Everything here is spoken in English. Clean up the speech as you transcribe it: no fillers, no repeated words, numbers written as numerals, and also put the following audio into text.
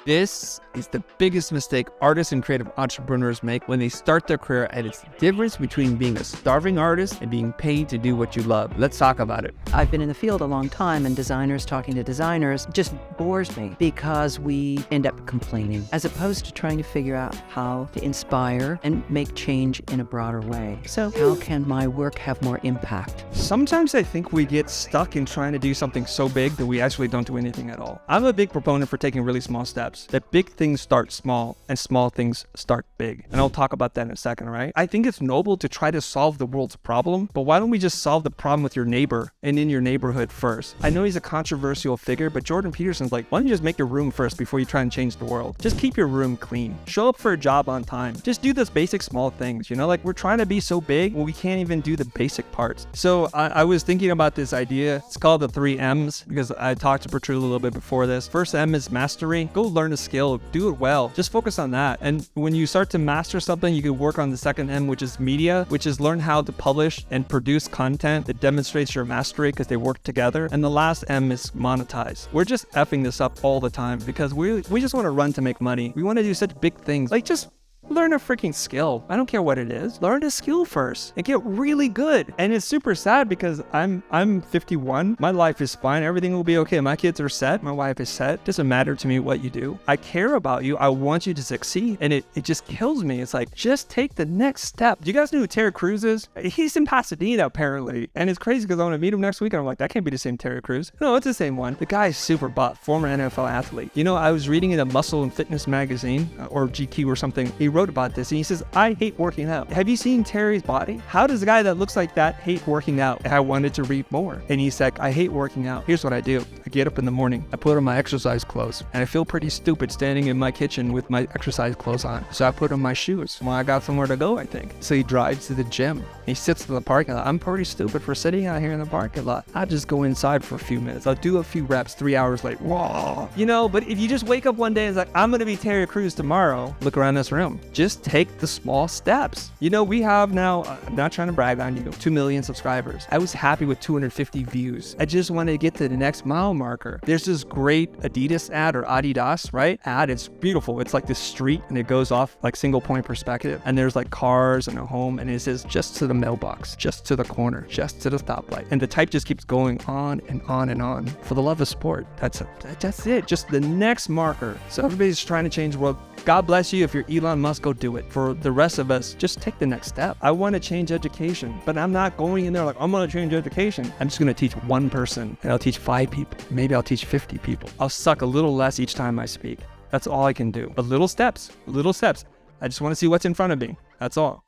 This is the biggest mistake artists and creative entrepreneurs make when they start their career, and it's the difference between being a starving artist and being paid to do what you love. Let's talk about it. I've been in the field a long time, and designers talking to designers just bores me because we end up complaining as opposed to trying to figure out how to inspire and make change in a broader way. So how can my work have more impact? Sometimes I think we get stuck in trying to do something so big that we actually don't do anything at all. I'm a big proponent for taking really small steps. That big things start small and small things start big. And I'll talk about that in a second, right? I think it's noble to try to solve the world's problem, but why don't we just solve the problem with your neighbor and in your neighborhood first? I know he's a controversial figure, but Jordan Peterson's like, why don't you just make your room first before you try and change the world? Just keep your room clean. Show up for a job on time. Just do those basic small things, you know? Like, we're trying to be so big, well, we can't even do the basic parts. So I was thinking about this idea. It's called the 3 M's because I talked to Petrula a little bit before this. First M is mastery. Go learn a skill, do it well, just focus on that. And when you start to master something, you can work on the second M, which is media, which is learn how to publish and produce content that demonstrates your mastery because they work together. And the last M is monetize. We're just effing this up all the time because we just want to run to make money. We want to do such big things, like just learn a freaking skill. I don't care what it is. Learn a skill first and get really good. And it's super sad because I'm 51. My life is fine. Everything will be okay. My kids are set. My wife is set. Doesn't matter to me what you do. I care about you. I want you to succeed. And it just kills me. It's like, just take the next step. Do you guys know who Terry Crews is? He's in Pasadena apparently. And it's crazy because I want to meet him next week. And I'm like, that can't be the same Terry Crews. No, it's the same one. The guy is super buff, former NFL athlete. You know, I was reading in a Muscle and Fitness magazine or GQ or something. He wrote about this and he says, I hate working out. Have you seen Terry's body? How does a guy that looks like that hate working out? And I wanted to read more. And he said, I hate working out. Here's what I do. I get up in the morning, I put on my exercise clothes, and I feel pretty stupid standing in my kitchen with my exercise clothes on. So I put on my shoes. Well, I got somewhere to go, I think. So he drives to the gym. He sits in the parking lot. I'm pretty stupid for sitting out here in the parking lot. I just go inside for a few minutes. I'll do a few reps, 3 hours later. Whoa. You know, but if you just wake up one day and it's like, I'm going to be Terry Crews tomorrow, look around this room. Just take the small steps. You know, we have now, I'm not trying to brag on you, 2 million subscribers. I was happy with 250 views. I just wanted to get to the next mile marker. There's this great Adidas ad or Adidas, right? Ad, it's beautiful. It's like this street and it goes off like single point perspective. And there's like cars and a home and it says just to the mailbox, just to the corner, just to the stoplight. And the type just keeps going on and on and on. For the love of sport, that's it. Just the next marker. So everybody's trying to change the world. God bless you. If you're Elon Musk, go do it. For the rest of us, just take the next step. I want to change education, but I'm not going in there like, I'm going to change education. I'm just going to teach one person and I'll teach 5 people. Maybe I'll teach 50 people. I'll suck a little less each time I speak. That's all I can do. But little steps. I just want to see what's in front of me. That's all.